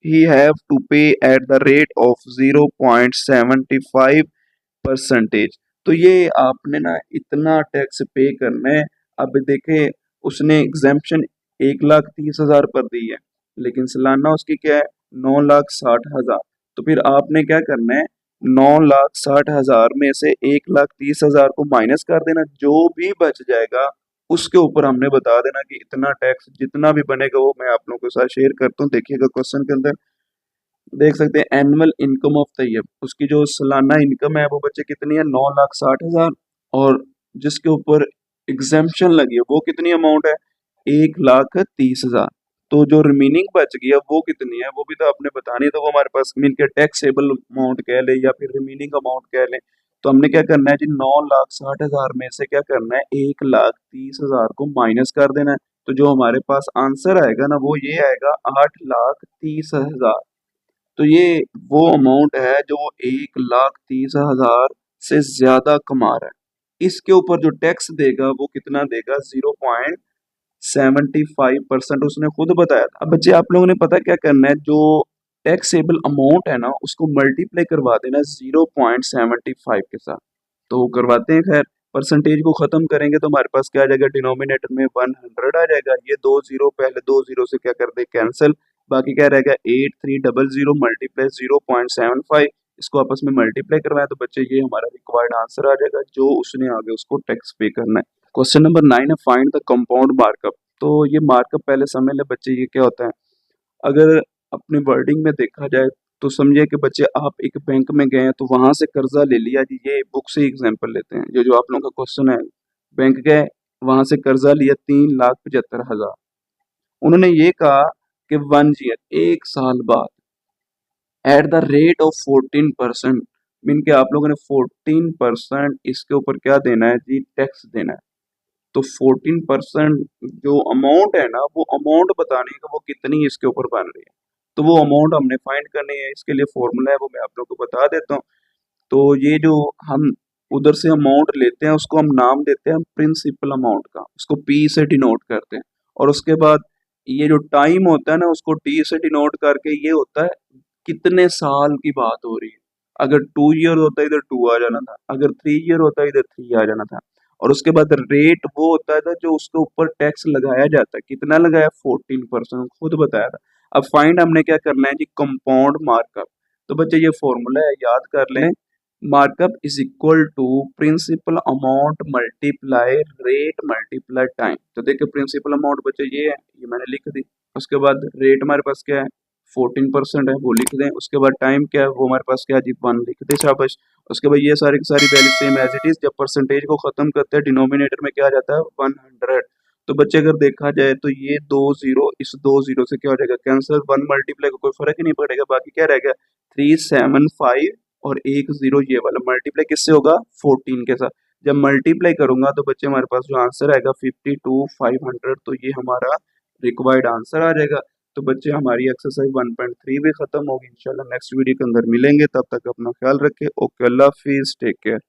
he have to pay at the rate of 0.75%। तो ये आपने ना इतना टैक्स पे करना है। अब देखे उसने एग्जेम्पशन 1,30,000 पर दी है, लेकिन सालाना उसकी क्या है, 9,60,000। तो फिर आपने क्या करना है, 9,60,000 में से 1,30,000 को माइनस कर देना, जो भी बच जाएगा उसके ऊपर हमने बता देना कि इतना टैक्स जितना भी बनेगा वो मैं आप लोगों के साथ शेयर करता हूँ। देखिएगा क्वेश्चन के अंदर देख सकते हैं एनुअल इनकम ऑफ तैयब, उसकी जो सालाना इनकम है वो बच्चे कितनी है, 9,60,000। और जिसके ऊपर एग्जेम्पशन लगी है वो कितनी अमाउंट है, 1,30,000। तो जो रिमेनिंग बच गई है वो कितनी है वो भी तो आपने बतानी है। तो वो हमारे पास मीन के टैक्सेबल अमाउंट कह ले या फिर रिमेनिंग अमाउंट कह ले। तो हमने क्या करना है जी, 9,60,000 में से क्या करना है, 1,30,000 को माइनस कर देना है। तो जो हमारे पास आंसर आएगा ना वो ये आएगा 8,30,000। तो ये वो अमाउंट है जो वो 1,30,000 से ज्यादा कमा रहा है। इसके ऊपर जो टैक्स देगा वो कितना देगा, 0.75% उसने खुद बताया था। अब बच्चे आप लोगों ने पता क्या करना है, जो टैक्सेबल अमाउंट है ना उसको मल्टीप्लाई करवा देना 0.75 के साथ। तो वो करवाते हैं। खैर परसेंटेज को खत्म करेंगे तो हमारे पास क्या आ जाएगा, डिनोमिनेटर में 100 आ जाएगा। ये दो जीरो पहले दो जीरो से क्या कर दे, कैंसिल। बाकी क्या रहेगा, 8,300 मल्टीप्लाई 0.75, इसको आपस में मल्टीप्लाई करवाएं तो बच्चे ये हमारा रिक्वायर्ड आंसर आ जाएगा जो उसने आगे उसको टैक्स पे करना है। क्वेश्चन नंबर 9 है फाइंड द कंपाउंड मार्कअप। तो ये मार्कअप पहले समझ ले बच्चे, ये क्या होता है। अगर अपनी वर्डिंग में देखा जाए तो समझिए कि बच्चे आप एक बैंक में गए हैं तो वहां से कर्जा ले लिया जी, ये बुक से एग्जांपल लेते हैं। जो जो आप लोगों का क्वेश्चन है, बैंक गए वहां से कर्जा लिया 3,75,000। उन्होंने ये कहा कि 1 ईयर 1 साल बाद at the rate of 14%, mean के आप लोगों ने 14% इसके ऊपर क्या देना है जी, टैक्स देना है। तो 14% जो अमाउंट है ना वो अमाउंट बताने का वो कितनी इसके ऊपर बन रही है। तो वो अमाउंट हमने फाइंड करनी है। इसके लिए फॉर्मूला है वो मैं आप लोगों को बता देता हूँ। तो ये जो हम उधर से अमाउंट लेते हैं उसको हम नाम देते हैं प्रिंसिपल अमाउंट का, उसको पी से डिनोट करते हैं। और उसके बाद ये जो टाइम होता है ना उसको टी से डिनोट करके ये होता है कितने साल की बात हो रही है। अगर 2 ईयर होता है इधर 2 आ जाना था, अगर 3 ईयर होता है इधर 3 आ जाना था। और उसके बाद रेट वो होता था जो उसके ऊपर टैक्स लगाया जाता है, कितना लगाया, 14%, खुद बताया था। अब फाइंड हमने क्या करना है जी, कंपाउंड मार्कअप। तो बच्चे ये फॉर्मूला है, याद कर लें। Markup is equal to principal amount multiply rate multiply time. तो देखिए प्रिंसिपल अमाउंट बच्चे ये है, ये मैंने लिख दी। उसके बाद रेट हमारे पास क्या है, 14% है, वो लिख दें। उसके बाद टाइम क्या है, वो हमारे पास क्या है जी, 1 लिख दें, शाबाश। उसके बाद ये सारी की सारी value same as it is. जब परसेंटेज को खत्म करते हैं डिनोमिनेटर में क्या आ जाता है, 100। तो बच्चे अगर देखा जाए तो ये 2 जीरो इस 2 जीरो से क्या हो जाएगा, कैंसर। 1 मल्टीप्लाई का कोई फर्क ही नहीं पड़ेगा। बाकी क्या रहेगा, 375 और 1 जीरो, ये वाला मल्टीप्लाई किससे होगा, 14 के साथ। जब मल्टीप्लाई करूंगा तो बच्चे हमारे पास जो आंसर आएगा 52,500। तो ये हमारा रिक्वायर्ड आंसर आ जाएगा। तो बच्चे हमारी एक्सरसाइज 1.3 भी खत्म होगी। इंशाल्लाह नेक्स्ट वीडियो के अंदर मिलेंगे, तब तक अपना ख्याल रखें। ओके, अल्लाह हाफिज, टेक केयर।